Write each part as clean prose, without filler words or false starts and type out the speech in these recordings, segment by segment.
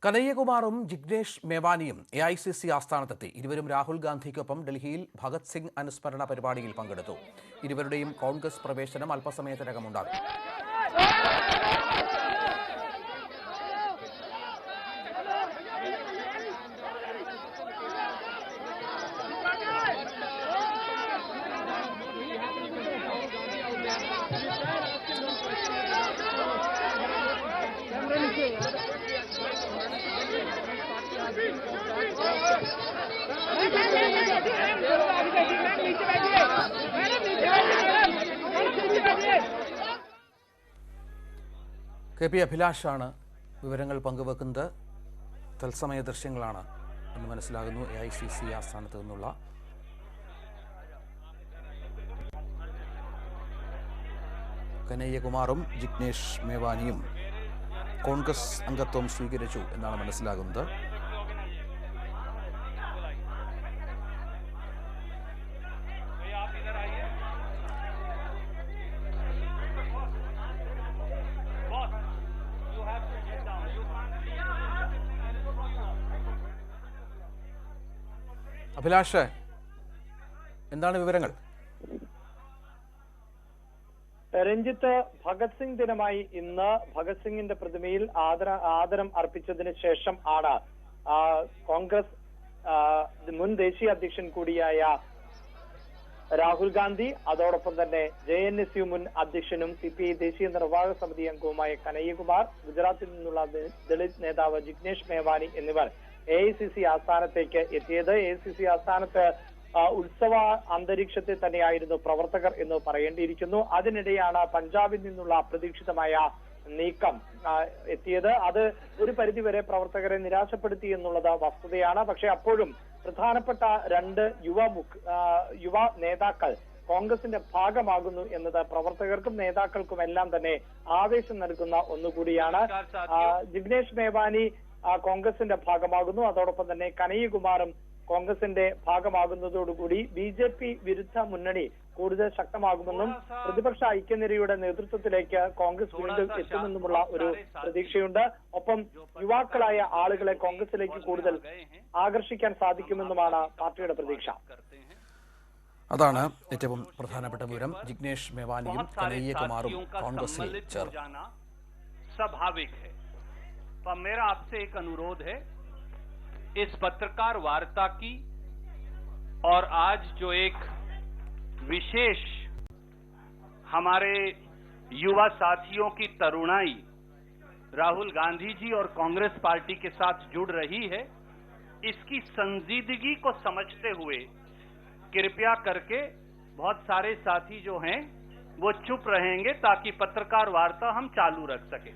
കനയ്യകുമാറും Jignesh മേവാനിയും AICC ആസ്ഥാനത്തെത്തി. ഇരുവരും രാഹുൽ ഗാന്ധിക്കൊപ്പം ഡൽഹിയിൽ ഭഗത് സിംഗ് അനുസ്മരണ പരിപാടിയിൽ പങ്കെടുത്തു. ഇരുവരുടെയും കോൺഗ്രസ് പ്രവേശനം അല്പസമയത്തിനകം ഉണ്ടാകും. KP അഭിലാഷാണ് വിവരങ്ങൾ പങ്കുവെക്കുന്നത്. തത്സമയ ദൃശ്യങ്ങളാണ് എന്ന് മനസ്സിലാകുന്നു. AICC ആസ്ഥാനത്ത് നിന്നുള്ള കനയ്യകുമാറും ജിഗ്നേഷ് മേവാനിയും കോൺഗ്രസ് അംഗത്വം സ്വീകരിച്ചു എന്നാണ് മനസ്സിലാകുന്നത്. അഭിലാഷ്, എന്താണ് വിവരങ്ങൾ? രഞ്ജിത്ത്, ഭഗത് സിംഗ് ദിനമായി ഇന്ന് ഭഗത് സിംഗിന്റെ പ്രതിമയിൽ ആദരം അർപ്പിച്ചതിന് ശേഷം ആണ് കോൺഗ്രസ് മുൻ ദേശീയ അധ്യക്ഷൻ കൂടിയായ രാഹുൽ ഗാന്ധി, അതോടൊപ്പം തന്നെ JNSU മുൻ അധ്യക്ഷനും CPI ദേശീയ നിർവാഹക സമിതി അംഗവുമായ കനയ്യകുമാർ, ഗുജറാത്തിൽ നിന്നുള്ള ദളിത് നേതാവ് ജിഗ്നേഷ് മേവാനി എന്നിവർ AICC ആസ്ഥാനത്തേക്ക് എത്തിയത്. AICC ആസ്ഥാനത്ത് ഉത്സവ അന്തരീക്ഷത്തിൽ തന്നെയായിരുന്നു പ്രവർത്തകർ എന്ന് പറയേണ്ടിയിരിക്കുന്നു. അതിനിടെയാണ് പഞ്ചാബിൽ നിന്നുള്ള അപ്രതീക്ഷിതമായ നീക്കം എത്തിയത്. അത് ഒരു പരിധിവരെ പ്രവർത്തകരെ നിരാശപ്പെടുത്തി എന്നുള്ളത് വസ്തുതയാണ്. പക്ഷെ അപ്പോഴും പ്രധാനപ്പെട്ട രണ്ട് യുവ നേതാക്കൾ കോൺഗ്രസിന്റെ ഭാഗമാകുന്നു എന്നത് പ്രവർത്തകർക്കും നേതാക്കൾക്കും എല്ലാം തന്നെ ആവേശം നൽകുന്ന ഒന്നുകൂടിയാണ്. ജിഗ്നേഷ് മേവാനി കോൺഗ്രസിന്റെ ഭാഗമാകുന്നു. അതോടൊപ്പം തന്നെ കനയ്യകുമാറും കോൺഗ്രസിന്റെ ഭാഗമാകുന്നതോടുകൂടി BJP വിരുദ്ധ മുന്നണി കൂടുതൽ ശക്തമാകുമെന്നും പ്രതിപക്ഷ ഐക്യനിരയുടെ നേതൃത്വത്തിലേക്ക് കോൺഗ്രസ് വീണ്ടും എത്തുമെന്നുമുള്ള ഒരു പ്രതീക്ഷയുണ്ട്. ഒപ്പം യുവാക്കളായ ആളുകളെ കോൺഗ്രസിലേക്ക് കൂടുതൽ ആകർഷിക്കാൻ സാധിക്കുമെന്നുമാണ് പാർട്ടിയുടെ പ്രതീക്ഷ. അതാണ് ഏറ്റവും പ്രധാനപ്പെട്ട വിവരം. ജിഗ്നേഷ് മേവാനിയും കനയ്യകുമാറും കോൺഗ്രസിൽ ചേർന്നു. तो मेरा आपसे एक अनुरोध है, इस पत्रकार वार्ता की और आज जो एक विशेष हमारे युवा साथियों की तरुणाई राहुल गांधी जी और कांग्रेस पार्टी के साथ जुड़ रही है, इसकी संजीदगी को समझते हुए कृपया करके बहुत सारे साथी जो हैं वो चुप रहेंगे ताकि पत्रकार वार्ता हम चालू रख सके।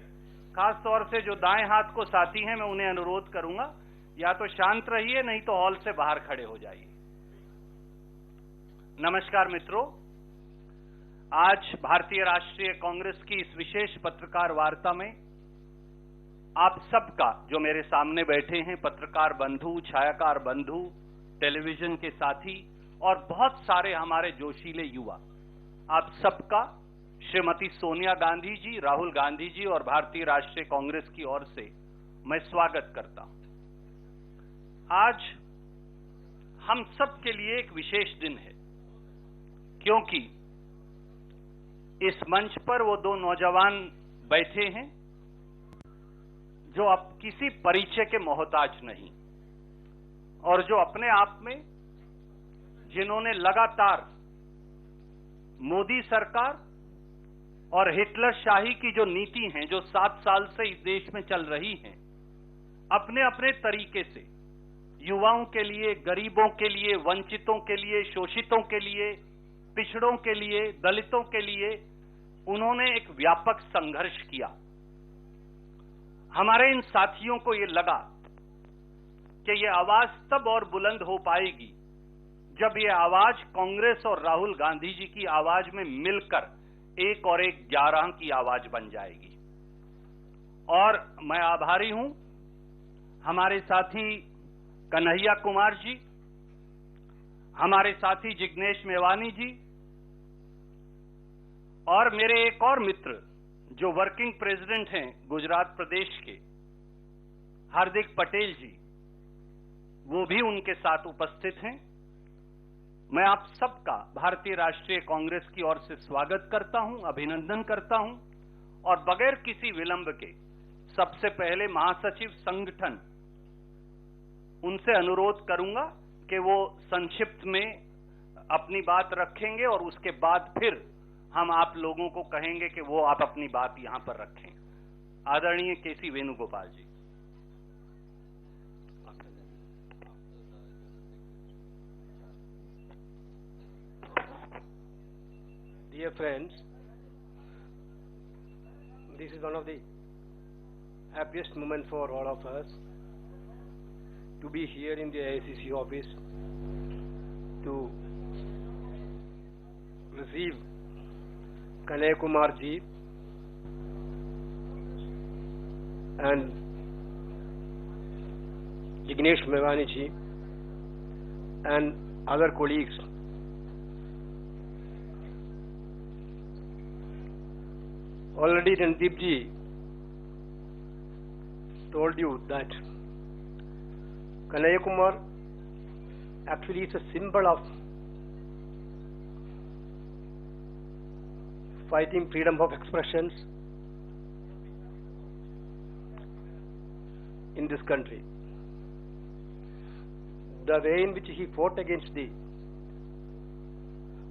खास तौर से जो दाएं हाथ को साथी हैं, मैं उन्हें अनुरोध करूंगा या तो शांत रहिए, नहीं तो हॉल से बाहर खड़े हो जाइए। नमस्कार मित्रों, आज भारतीय राष्ट्रीय कांग्रेस की इस विशेष पत्रकार वार्ता में आप सबका, जो मेरे सामने बैठे हैं, पत्रकार बंधु, छायाकार बंधु, टेलीविजन के साथी और बहुत सारे हमारे जोशीले युवा, आप सबका श्रीमती सोनिया गांधी जी, राहुल गांधी जी और भारतीय राष्ट्रीय कांग्रेस की ओर से मैं स्वागत करता हूं। आज हम सब के लिए एक विशेष दिन है, क्योंकि इस मंच पर वो दो नौजवान बैठे हैं जो अब किसी परिचय के मोहताज नहीं, और जो अपने आप में, जिन्होंने लगातार मोदी सरकार और हिटलर शाही की जो नीति हैं, जो 7 साल से इस देश में चल रही हैं, अपने अपने तरीके से युवाओं के लिए, गरीबों के लिए, वंचितों के लिए, शोषितों के लिए, पिछड़ों के लिए, दलितों के लिए उन्होंने एक व्यापक संघर्ष किया। हमारे इन साथियों को ये लगा कि ये आवाज तब और बुलंद हो पाएगी जब ये आवाज कांग्रेस और राहुल गांधी जी की आवाज में मिलकर 1 और 1 11 की आवाज बन जाएगी। और मैं आभारी हूं हमारे साथी कन्हैया कुमार जी, हमारे साथी जिग्नेश मेवानी जी और मेरे एक और मित्र जो वर्किंग प्रेसिडेंट हैं गुजरात प्रदेश के, हार्दिक पटेल जी, वो भी उनके साथ उपस्थित हैं। मैं आप सबका भारतीय राष्ट्रीय कांग्रेस की ओर से स्वागत करता हूं, अभिनंदन करता हूं और बगैर किसी विलंब के सबसे पहले महासचिव संगठन उनसे अनुरोध करूंगा कि वो संक्षिप्त में अपनी बात रखेंगे और उसके बाद फिर हम आप लोगों को कहेंगे कि वो आप अपनी बात यहां पर रखें। आदरणीय केसी वेणुगोपाल जी। Dear friends, this is one of the happiest moments for all of us to be here in the AICC office to receive Kanhaiya Kumar ji and Jignesh Mevani ji and other colleagues. Already Randeep ji told you that Kanhaiya Kumar actually is a symbol of fighting freedom of expressions in this country. The way in which he fought against the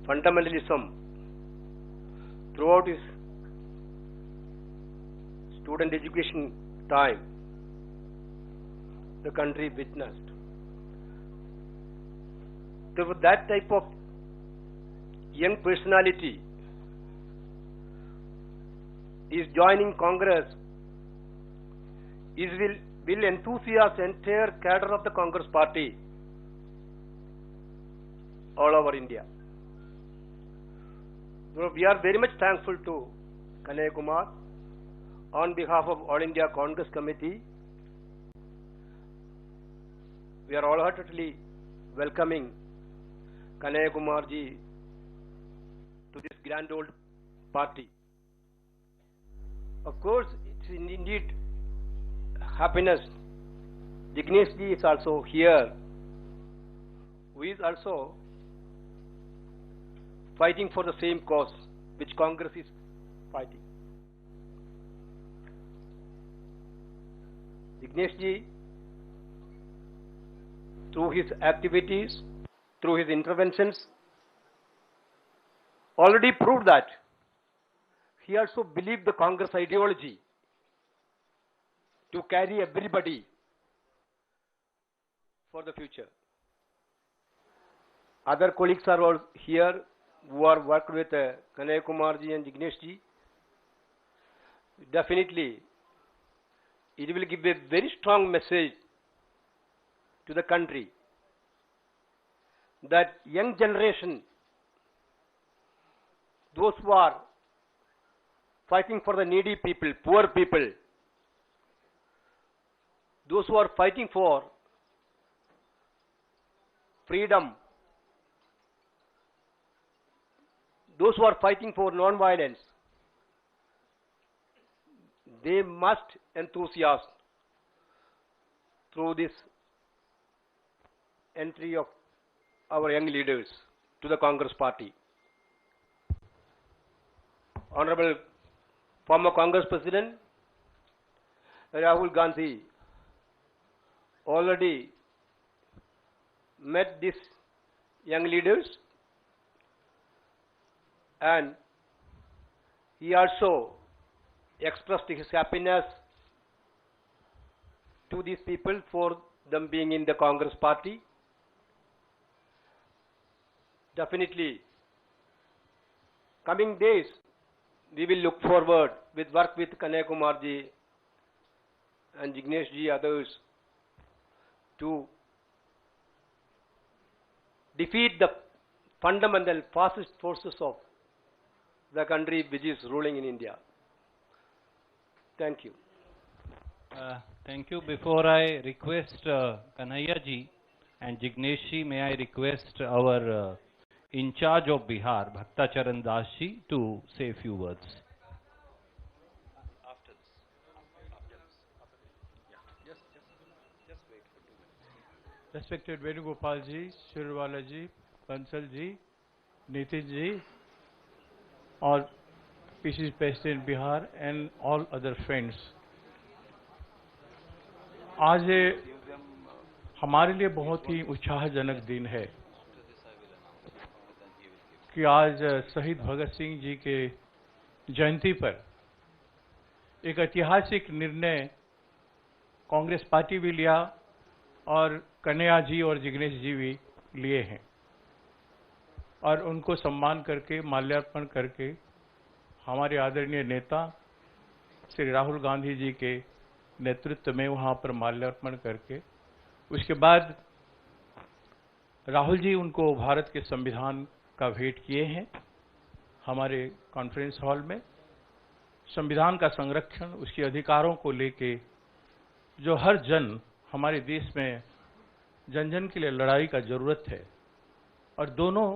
fundamentalism throughout his student education time, the country witnessed. So that type of young personality is joining Congress will enthusiast entire cadre of the Congress party all over India. So we are very much thankful to Kanhaiya Kumar on behalf of All India Congress Committee. We are wholeheartedly welcoming Kanhaiya Kumar ji to this grand old party. Of course, it's indeed happiness. Jignesh ji is also here, who is also fighting for the same cause which Congress is fighting. Jignesh ji, through his activities, through his interventions, already proved that he also believed the Congress ideology to carry everybody for the future. Other colleagues are all here who are worked with Kanhaiya Kumar ji and Jignesh ji. Definitely, it will give a very strong message to the country that young generation, those who are fighting for the needy people, poor people, those who are fighting for freedom, those who are fighting for non-violence, they must enthusiast through this entry of our young leaders to the Congress party. Honorable former Congress President Rahul Gandhi already met these young leaders, and he also expressed his happiness to these people for them being in the Congress party. Definitely, coming days, we will look forward with work with Kanhaiya Kumar ji and Jignesh ji, others, to defeat the fundamental fascist forces of the country which is ruling in India. Thank you. Thank you. Before I request Kanhaiya ji and Jignesh ji, may I request our in charge of Bihar, Bhakta Charan Das ji, to say a few words. respected Venugopal ji, Shirwala ji, Bansal ji, Nitin ji, all PCC President Bihar and all other friends. आज हमारे लिए बहुत ही उत्साहजनक दिन है कि आज शहीद भगत सिंह जी के जयंती पर एक ऐतिहासिक निर्णय कांग्रेस पार्टी भी लिया और कन्हैया जी और जिग्नेश जी भी लिए हैं और उनको सम्मान करके माल्यार्पण करके हमारे आदरणीय नेता श्री राहुल गांधी जी के नेतृत्व में वहां पर माल्यार्पण करके उसके बाद राहुल जी उनको भारत के संविधान का भेंट किए हैं हमारे कॉन्फ्रेंस हॉल में। संविधान का संरक्षण, उसके अधिकारों को लेके जो हर जन हमारे देश में जन जन के लिए लड़ाई का जरूरत है और दोनों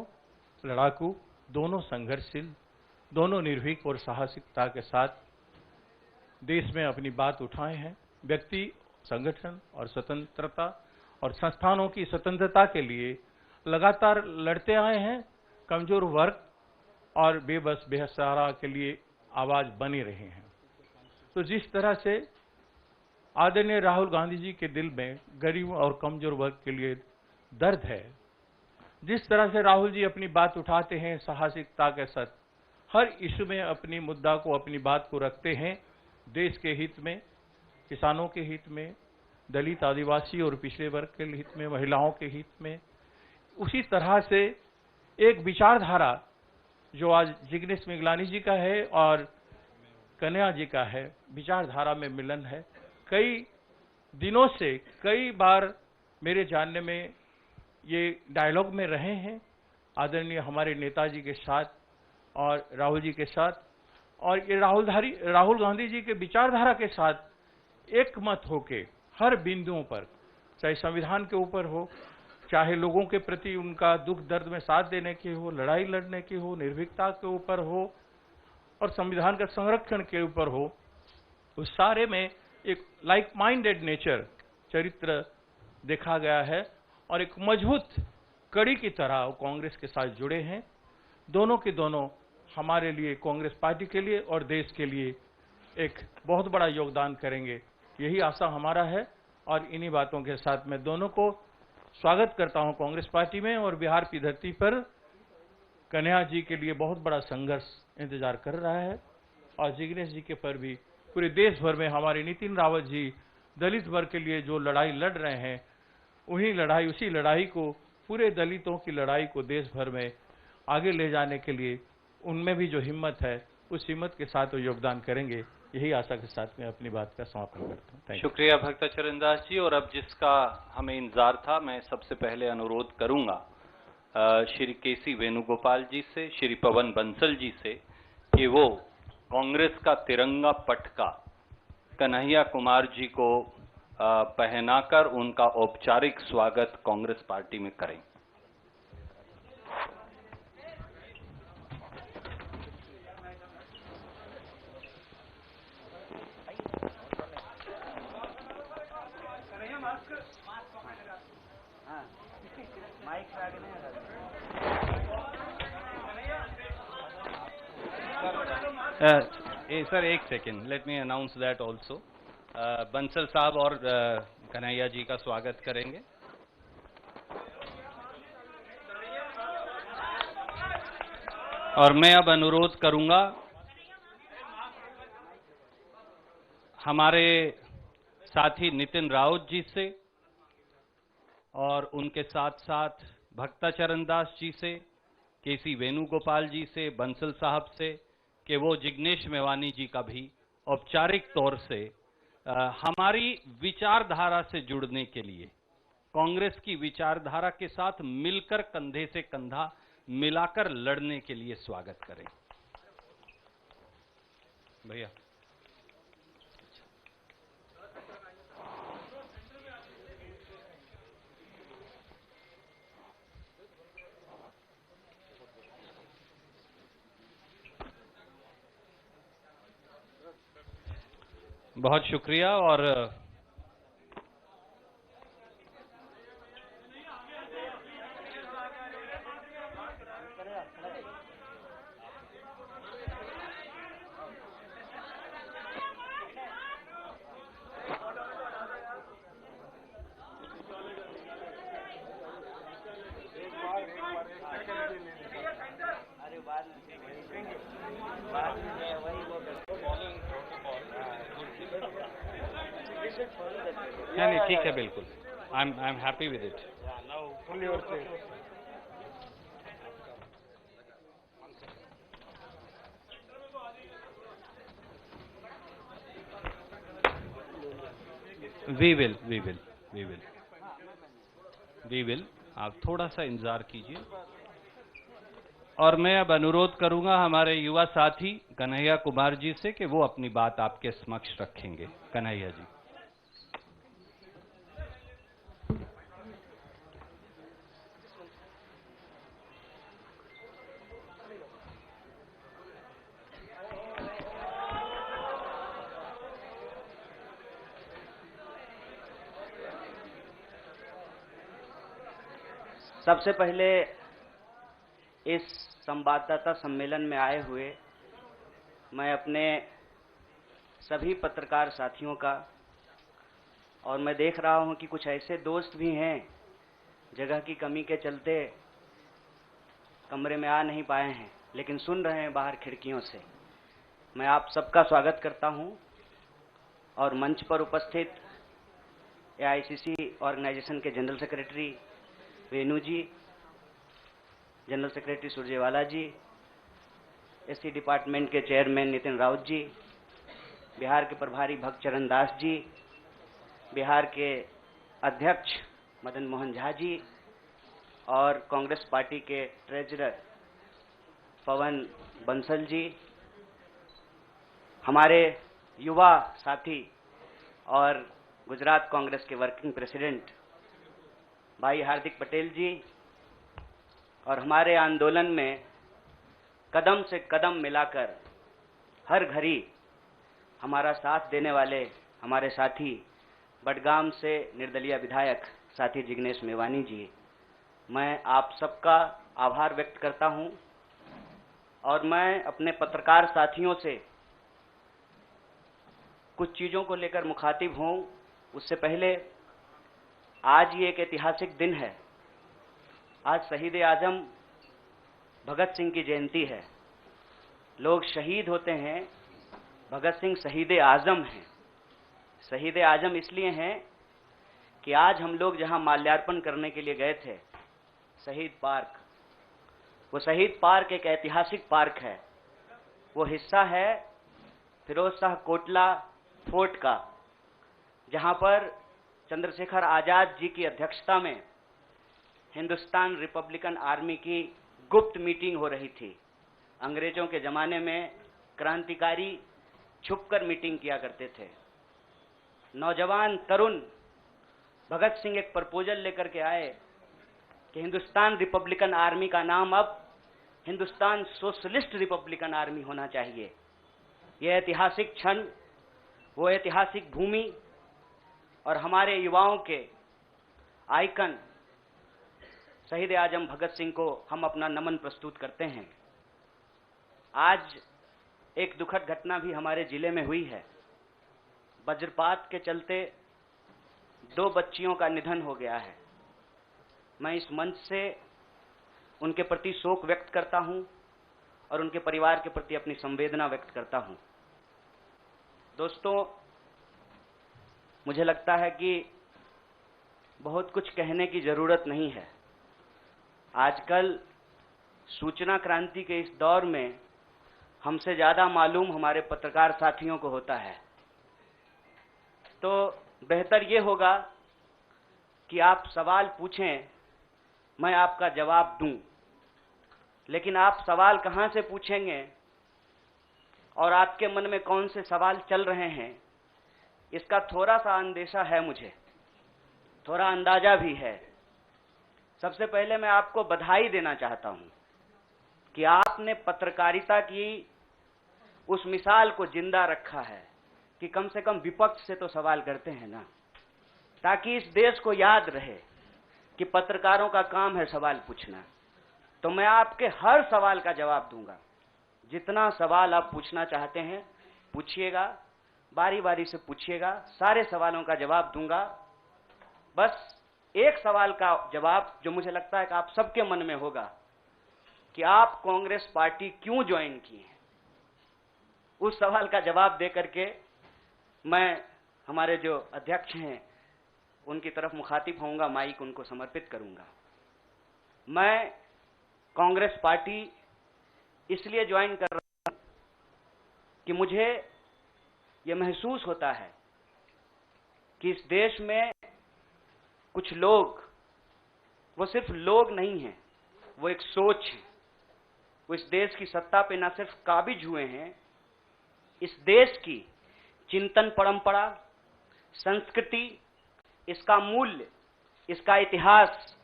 लड़ाकू, दोनों संघर्षशील, दोनों निर्भीक और साहसिकता के साथ देश में अपनी बात उठाए हैं। व्यक्ति, संगठन और स्वतंत्रता और संस्थानों की स्वतंत्रता के लिए लगातार लड़ते आए हैं। कमजोर वर्ग और बेबस बेसहारा के लिए आवाज बनी रहे हैं। तो जिस तरह से आदरणीय राहुल गांधी जी के दिल में गरीब और कमजोर वर्ग के लिए दर्द है, जिस तरह से राहुल जी अपनी बात उठाते हैं साहसिकता के साथ, हर इश्यू में अपनी मुद्दा को, अपनी बात को रखते हैं, देश के हित में, किसानों के हित में, दलित, आदिवासी और पिछड़े वर्ग के हित में, महिलाओं के हित में, उसी तरह से एक विचारधारा जो आज जिग्नेश मेघलानी जी का है और कन्हैया जी का है, विचारधारा में मिलन है। कई दिनों से कई बार मेरे जानने में ये डायलॉग में रहे हैं आदरणीय हमारे नेताजी के साथ और राहुल जी के साथ, और ये राहुल गांधी जी के विचारधारा के साथ एक मत होके हर बिंदुओं पर, चाहे संविधान के ऊपर हो, चाहे लोगों के प्रति उनका दुख दर्द में साथ देने की हो, लड़ाई लड़ने की हो, निर्भीकता के ऊपर हो और संविधान का संरक्षण के ऊपर हो, उस सारे में एक लाइक माइंडेड नेचर, चरित्र देखा गया है और एक मजबूत कड़ी की तरह वो कांग्रेस के साथ जुड़े हैं। दोनों के दोनों हमारे लिए, कांग्रेस पार्टी के लिए और देश के लिए एक बहुत बड़ा योगदान करेंगे, यही आशा हमारा है। और इन्हीं बातों के साथ मैं दोनों को स्वागत करता हूं कांग्रेस पार्टी में। और बिहार की धरती पर कन्हैया जी के लिए बहुत बड़ा संघर्ष इंतजार कर रहा है और जिग्नेश जी के पर भी पूरे देश भर में हमारे नितिन रावत जी दलित वर्ग के लिए जो लड़ाई लड़ रहे हैं, उसी लड़ाई को, पूरे दलितों की लड़ाई को देश भर में आगे ले जाने के लिए उनमें भी जो हिम्मत है, उस हिम्मत के साथ वो योगदान करेंगे। यही आशा के साथ मैं अपनी बात का समापन करता हूँ। शुक्रिया भक्ताचरण दास जी। और अब जिसका हमें इंतजार था, मैं सबसे पहले अनुरोध करूंगा श्री केसी वेणुगोपाल जी से, श्री पवन बंसल जी से कि वो कांग्रेस का तिरंगा पटका कन्हैया कुमार जी को पहनाकर उनका औपचारिक स्वागत कांग्रेस पार्टी में करें। सर एक second, let me announce that also. Bansal साहब और कन्हैया जी का स्वागत करेंगे। और मैं अब अनुरोध करूंगा हमारे साथी नितिन राउत जी से और उनके साथ साथ भक्ताचरण दास जी से, केसी वेणुगोपाल जी से, बंसल साहब से कि वो जिग्नेश मेवानी जी का भी औपचारिक तौर से हमारी विचारधारा से जुड़ने के लिए, कांग्रेस की विचारधारा के साथ मिलकर कंधे से कंधा मिलाकर लड़ने के लिए स्वागत करें। भैया बहुत शुक्रिया। और नहीं ठीक है बिल्कुल, I am happy with it. We will आप थोड़ा सा इंतजार कीजिए। और मैं अब अनुरोध करूंगा हमारे युवा साथी कन्हैया कुमार जी से कि वो अपनी बात आपके समक्ष रखेंगे। कन्हैया जी। सबसे पहले इस संवाददाता सम्मेलन में आए हुए मैं अपने सभी पत्रकार साथियों का, और मैं देख रहा हूं कि कुछ ऐसे दोस्त भी हैं जगह की कमी के चलते कमरे में आ नहीं पाए हैं लेकिन सुन रहे हैं बाहर खिड़कियों से। मैं आप सबका स्वागत करता हूं और मंच पर उपस्थित एआईसीसी ऑर्गेनाइजेशन के जनरल सेक्रेटरी वेणु जी, जनरल सेक्रेटरी सुरजेवाला जी, एससी डिपार्टमेंट के चेयरमैन नितिन राउत जी, बिहार के प्रभारी भक्तचरण दास जी, बिहार के अध्यक्ष मदन मोहन झा जी और कांग्रेस पार्टी के ट्रेजरर पवन बंसल जी, हमारे युवा साथी और गुजरात कांग्रेस के वर्किंग प्रेसिडेंट भाई हार्दिक पटेल जी, और हमारे आंदोलन में कदम से कदम मिलाकर हर घड़ी हमारा साथ देने वाले हमारे साथी बडगाम से निर्दलीय विधायक साथी जिग्नेश मेवानी जी, मैं आप सबका आभार व्यक्त करता हूं। और मैं अपने पत्रकार साथियों से कुछ चीज़ों को लेकर मुखातिब हूं, उससे पहले आज ये एक ऐतिहासिक दिन है। आज शहीद आजम भगत सिंह की जयंती है। लोग शहीद होते हैं, भगत सिंह शहीद आजम हैं। शहीद आजम इसलिए हैं कि आज हम लोग जहां माल्यार्पण करने के लिए गए थे, शहीद पार्क, वो शहीद पार्क एक ऐतिहासिक पार्क है। वो हिस्सा है फिरोज शाह कोटला फोर्ट का, जहां पर चंद्रशेखर आजाद जी की अध्यक्षता में हिंदुस्तान रिपब्लिकन आर्मी की गुप्त मीटिंग हो रही थी। अंग्रेजों के जमाने में क्रांतिकारी छुपकर मीटिंग किया करते थे। नौजवान तरुण भगत सिंह एक प्रपोजल लेकर के आए कि हिंदुस्तान रिपब्लिकन आर्मी का नाम अब हिंदुस्तान सोशलिस्ट रिपब्लिकन आर्मी होना चाहिए। यह ऐतिहासिक क्षण, वो ऐतिहासिक भूमि और हमारे युवाओं के आइकन शहीद आजम भगत सिंह को हम अपना नमन प्रस्तुत करते हैं। आज एक दुखद घटना भी हमारे जिले में हुई है। वज्रपात के चलते 2 बच्चियों का निधन हो गया है। मैं इस मंच से उनके प्रति शोक व्यक्त करता हूं और उनके परिवार के प्रति अपनी संवेदना व्यक्त करता हूं। दोस्तों, मुझे लगता है कि बहुत कुछ कहने की जरूरत नहीं है। आजकल सूचना क्रांति के इस दौर में हमसे ज्यादा मालूम हमारे पत्रकार साथियों को होता है। तो बेहतर ये होगा कि आप सवाल पूछें, मैं आपका जवाब दूं। लेकिन आप सवाल कहां से पूछेंगे और आपके मन में कौन से सवाल चल रहे हैं, इसका थोड़ा सा अंदेशा है, मुझे थोड़ा अंदाजा भी है। सबसे पहले मैं आपको बधाई देना चाहता हूं कि आपने पत्रकारिता की उस मिसाल को जिंदा रखा है कि कम से कम विपक्ष से तो सवाल करते हैं ना, ताकि इस देश को याद रहे कि पत्रकारों का काम है सवाल पूछना। तो मैं आपके हर सवाल का जवाब दूंगा। जितना सवाल आप पूछना चाहते हैं पूछिएगा, बारी बारी से पूछिएगा, सारे सवालों का जवाब दूंगा। बस एक सवाल का जवाब जो मुझे लगता है कि आप सबके मन में होगा कि आप कांग्रेस पार्टी क्यों ज्वाइन किए हैं, उस सवाल का जवाब देकर के मैं हमारे जो अध्यक्ष हैं उनकी तरफ मुखातिब होऊंगा, माइक उनको समर्पित करूंगा। मैं कांग्रेस पार्टी इसलिए ज्वाइन कर रहा हूं कि मुझे यह महसूस होता है कि इस देश में कुछ लोग, वो सिर्फ लोग नहीं हैं, वो एक सोच है। वो इस देश की सत्ता पे न सिर्फ काबिज हुए हैं, इस देश की चिंतन परंपरा, संस्कृति, इसका मूल्य, इसका इतिहास,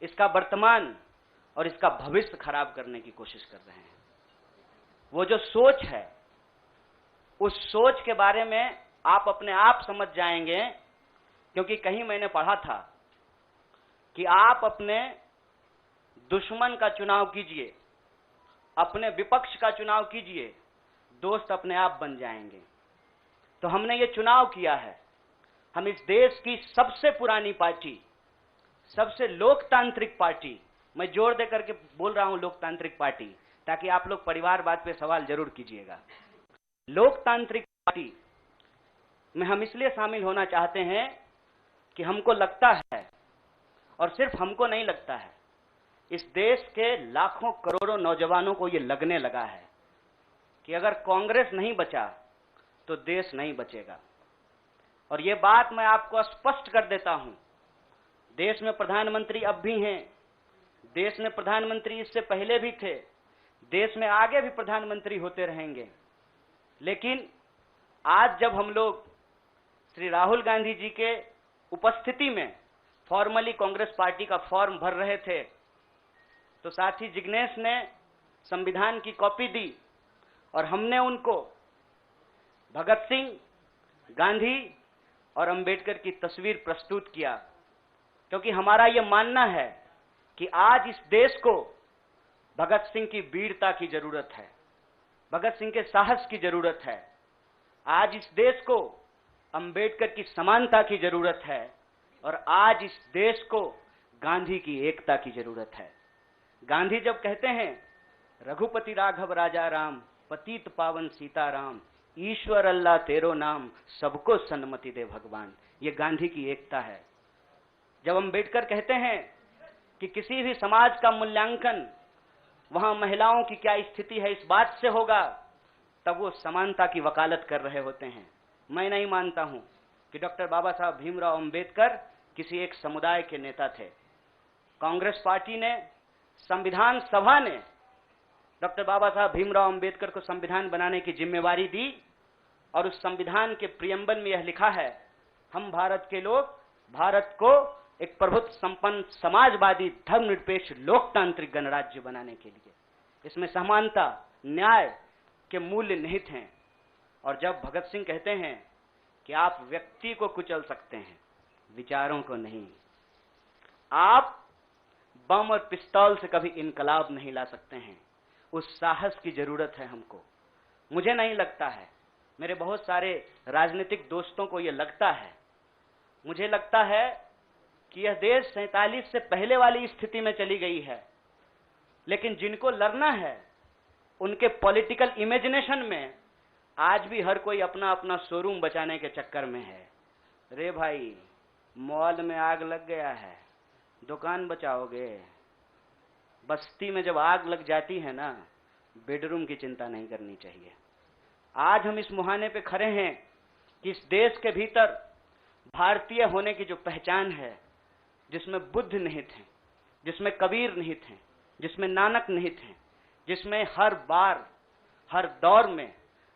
इसका वर्तमान और इसका भविष्य खराब करने की कोशिश कर रहे हैं। वो जो सोच है, उस सोच के बारे में आप अपने आप समझ जाएंगे, क्योंकि कहीं मैंने पढ़ा था कि आप अपने दुश्मन का चुनाव कीजिए, अपने विपक्ष का चुनाव कीजिए, दोस्त अपने आप बन जाएंगे। तो हमने ये चुनाव किया है। हम इस देश की सबसे पुरानी पार्टी, सबसे लोकतांत्रिक पार्टी, मैं जोर दे करके बोल रहा हूं लोकतांत्रिक पार्टी, ताकि आप लोग परिवारवाद पे सवाल जरूर कीजिएगा। लोकतांत्रिक पार्टी में हम इसलिए शामिल होना चाहते हैं कि हमको लगता है, और सिर्फ हमको नहीं लगता है, इस देश के लाखों करोड़ों नौजवानों को यह लगने लगा है कि अगर कांग्रेस नहीं बचा तो देश नहीं बचेगा। और यह बात मैं आपको स्पष्ट कर देता हूं, देश में प्रधानमंत्री अब भी हैं, देश में प्रधानमंत्री इससे पहले भी थे, देश में आगे भी प्रधानमंत्री होते रहेंगे। लेकिन आज जब हम लोग श्री राहुल गांधी जी के उपस्थिति में फॉर्मली कांग्रेस पार्टी का फॉर्म भर रहे थे, तो साथी जिग्नेश ने संविधान की कॉपी दी और हमने उनको भगत सिंह, गांधी और अंबेडकर की तस्वीर प्रस्तुत किया, क्योंकि हमारा यह मानना है कि आज इस देश को भगत सिंह की वीरता की जरूरत है, भगत सिंह के साहस की जरूरत है। आज इस देश को अंबेडकर की समानता की जरूरत है, और आज इस देश को गांधी की एकता की जरूरत है। गांधी जब कहते हैं रघुपति राघव राजा राम, पतित पावन सीताराम, ईश्वर अल्लाह तेरो नाम, सबको सन्मति दे भगवान, ये गांधी की एकता है। जब अंबेडकर कहते हैं कि किसी भी समाज का मूल्यांकन वहां महिलाओं की क्या स्थिति है इस बात से होगा, तब वो समानता की वकालत कर रहे होते हैं। मैं नहीं मानता हूं कि डॉक्टर बाबा साहब भीमराव अंबेडकर किसी एक समुदाय के नेता थे। कांग्रेस पार्टी ने, संविधान सभा ने डॉक्टर बाबा साहब भीमराव अंबेडकर को संविधान बनाने की जिम्मेवारी दी, और उस संविधान के प्रियम्बल में यह लिखा है, हम भारत के लोग भारत को एक प्रभुत्व संपन्न समाजवादी धर्मनिरपेक्ष लोकतांत्रिक गणराज्य बनाने के लिए, इसमें समानता, न्याय के मूल्य निहित हैं। और जब भगत सिंह कहते हैं कि आप व्यक्ति को कुचल सकते हैं, विचारों को नहीं, आप बम और पिस्तौल से कभी इनकलाब नहीं ला सकते हैं, उस साहस की जरूरत है हमको। मुझे नहीं लगता है, मेरे बहुत सारे राजनीतिक दोस्तों को यह लगता है, मुझे लगता है कि यह देश 47 से पहले वाली स्थिति में चली गई है। लेकिन जिनको लड़ना है, उनके पॉलिटिकल इमेजिनेशन में आज भी हर कोई अपना अपना शोरूम बचाने के चक्कर में है। रे भाई, मॉल में आग लग गया है, दुकान बचाओगे? बस्ती में जब आग लग जाती है ना, बेडरूम की चिंता नहीं करनी चाहिए। आज हम इस मुहाने पे खड़े हैं कि इस देश के भीतर भारतीय होने की जो पहचान है, जिसमें बुद्ध निहित हैं, जिसमें कबीर निहित हैं, जिसमें नानक निहित हैं, जिसमें हर बार, हर दौर में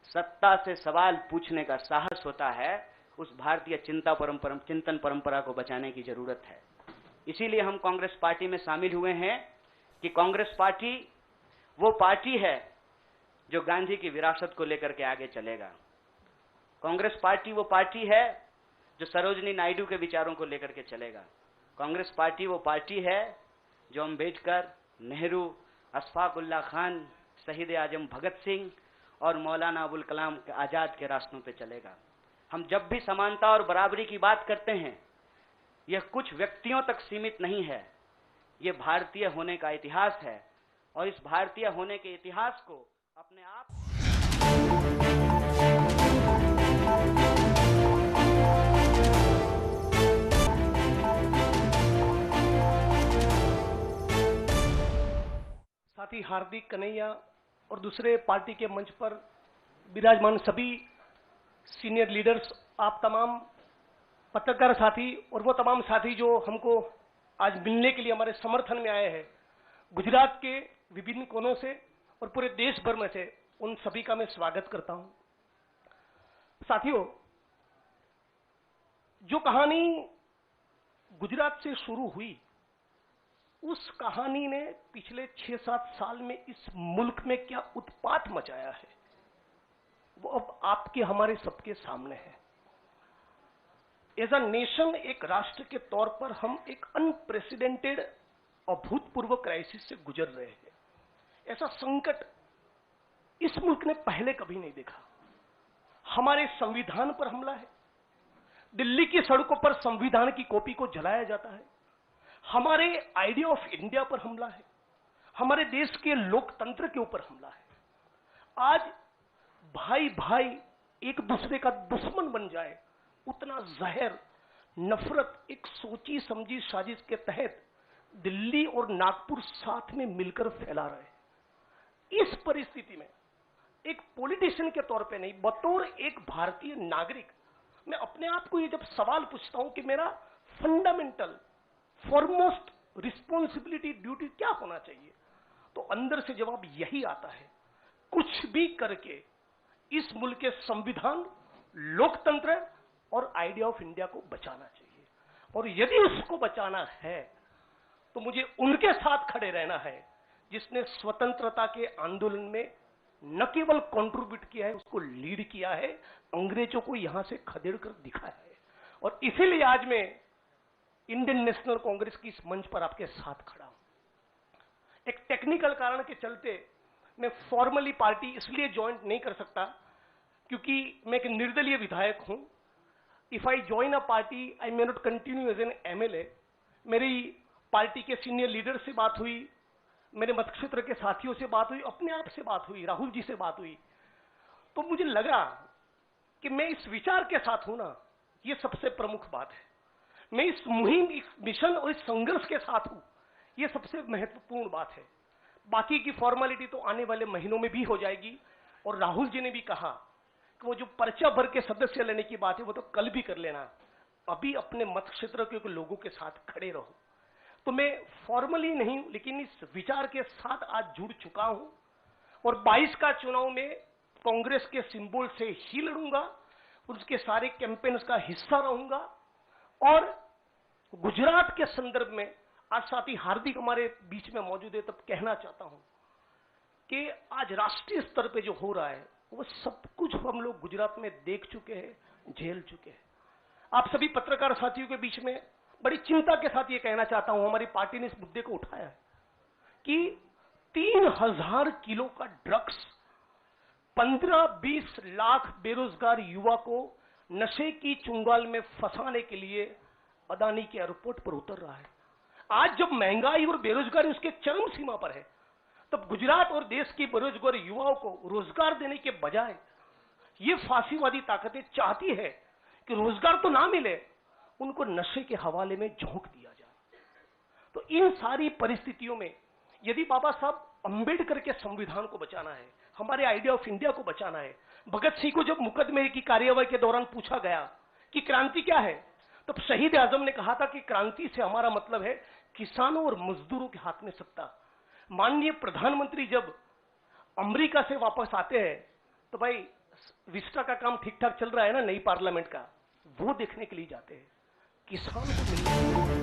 सत्ता से सवाल पूछने का साहस होता है, उस भारतीय चिंतन परंपरा को बचाने की जरूरत है। इसीलिए हम कांग्रेस पार्टी में शामिल हुए हैं कि कांग्रेस पार्टी वो पार्टी है जो गांधी की विरासत को लेकर के आगे चलेगा। कांग्रेस पार्टी वो पार्टी है जो सरोजनी नायडू के विचारों को लेकर के चलेगा। कांग्रेस पार्टी वो पार्टी है जो अम्बेडकर, नेहरू, अशफाक उल्लाह खान, शहीद आजम भगत सिंह और मौलाना अबुल कलाम आजाद के रास्तों पे चलेगा। हम जब भी समानता और बराबरी की बात करते हैं, यह कुछ व्यक्तियों तक सीमित नहीं है, यह भारतीय होने का इतिहास है, और इस भारतीय होने के इतिहास को अपने आप साथी हार्दिक, कन्हैया और दूसरे पार्टी के मंच पर विराजमान सभी सीनियर लीडर्स, आप तमाम पत्रकार साथी और वो तमाम साथी जो हमको आज मिलने के लिए हमारे समर्थन में आए हैं, गुजरात के विभिन्न कोनों से और पूरे देश भर में से, उन सभी का मैं स्वागत करता हूं। साथियों, जो कहानी गुजरात से शुरू हुई, उस कहानी ने पिछले 6-7 साल में इस मुल्क में क्या उत्पात मचाया है, वो अब आपके हमारे सबके सामने है। एज अ नेशन, एक राष्ट्र के तौर पर हम एक अनप्रेसिडेंटेड, अभूतपूर्व क्राइसिस से गुजर रहे हैं। ऐसा संकट इस मुल्क ने पहले कभी नहीं देखा। हमारे संविधान पर हमला है, दिल्ली की सड़कों पर संविधान की कॉपी को जलाया जाता है, हमारे आइडिया ऑफ इंडिया पर हमला है, हमारे देश के लोकतंत्र के ऊपर हमला है। आज भाई भाई एक दूसरे का दुश्मन बन जाए, उतना जहर, नफरत एक सोची समझी साजिश के तहत दिल्ली और नागपुर साथ में मिलकर फैला रहे हैं। इस परिस्थिति में एक पॉलिटिशियन के तौर पे नहीं, बतौर एक भारतीय नागरिक, मैं अपने आप को ये जब सवाल पूछता हूं कि मेरा फंडामेंटल फॉरमोस्ट रिस्पॉन्सिबिलिटी, ड्यूटी क्या होना चाहिए, तो अंदर से जवाब यही आता है, कुछ भी करके इस मुल्क के संविधान, लोकतंत्र और आइडिया ऑफ इंडिया को बचाना चाहिए। और यदि उसको बचाना है तो मुझे उनके साथ खड़े रहना है जिसने स्वतंत्रता के आंदोलन में न केवल कंट्रीब्यूट किया है, उसको लीड किया है, अंग्रेजों को यहां से खदेड़ कर दिखाया है। और इसीलिए आज मैं इंडियन नेशनल कांग्रेस की इस मंच पर आपके साथ खड़ा हूं। एक टेक्निकल कारण के चलते मैं फॉर्मली पार्टी इसलिए ज्वाइन नहीं कर सकता क्योंकि मैं एक निर्दलीय विधायक हूं। If I join a party, I may not continue as an MLA. मेरी पार्टी के सीनियर लीडर से बात हुई, मेरे मतक्षेत्र के साथियों से बात हुई, अपने आप से बात हुई, राहुल जी से बात हुई, तो मुझे लगा कि मैं इस विचार के साथ हूं ना, ये सबसे प्रमुख बात है। मैं इस मुहिम, इस मिशन और इस संघर्ष के साथ हूं, ये सबसे महत्वपूर्ण बात है। बाकी की फॉर्मेलिटी तो आने वाले महीनों में भी हो जाएगी। और राहुल जी ने भी कहा कि वो जो पर्चा भर के सदस्य लेने की बात है वो तो कल भी कर लेना, अभी अपने मत क्षेत्र के लोगों के साथ खड़े रहो। तो मैं फॉर्मली नहीं, लेकिन इस विचार के साथ आज जुड़ चुका हूं और 22 का चुनाव में कांग्रेस के सिंबल से ही लड़ूंगा, उसके सारे कैंपेन्स का हिस्सा रहूंगा। और गुजरात के संदर्भ में आज साथी हार्दिक हमारे बीच में मौजूद है, तब कहना चाहता हूं कि आज राष्ट्रीय स्तर पे जो हो रहा है वो सब कुछ हम लोग गुजरात में देख चुके हैं, झेल चुके हैं। आप सभी पत्रकार साथियों के बीच में बड़ी चिंता के साथ ये कहना चाहता हूं, हमारी पार्टी ने इस मुद्दे को उठाया है कि 3000 किलो का ड्रग्स 15-20 लाख बेरोजगार युवा को नशे की चुंगाल में फंसाने के लिए अदानी के एयरपोर्ट पर उतर रहा है। आज जब महंगाई और बेरोजगारी उसके चरम सीमा पर है, तब गुजरात और देश की बेरोजगार युवाओं को रोजगार देने के बजाय ये फांसीवादी ताकतें चाहती है कि रोजगार तो ना मिले, उनको नशे के हवाले में झोंक दिया जाए। तो इन सारी परिस्थितियों में यदि बाबा साहब अंबेडकर के संविधान को बचाना है, हमारे आइडिया ऑफ इंडिया को बचाना है, भगत सिंह को जब मुकदमे की कार्यवाही के दौरान पूछा गया कि क्रांति क्या है, तब शहीद आजम ने कहा था कि क्रांति से हमारा मतलब है किसानों और मजदूरों के हाथ में सत्ता। माननीय प्रधानमंत्री जब अमेरिका से वापस आते हैं तो भाई विस्टा का काम ठीक ठाक चल रहा है ना, नई पार्लियामेंट का, वो देखने के लिए जाते हैं, किसान को मिलने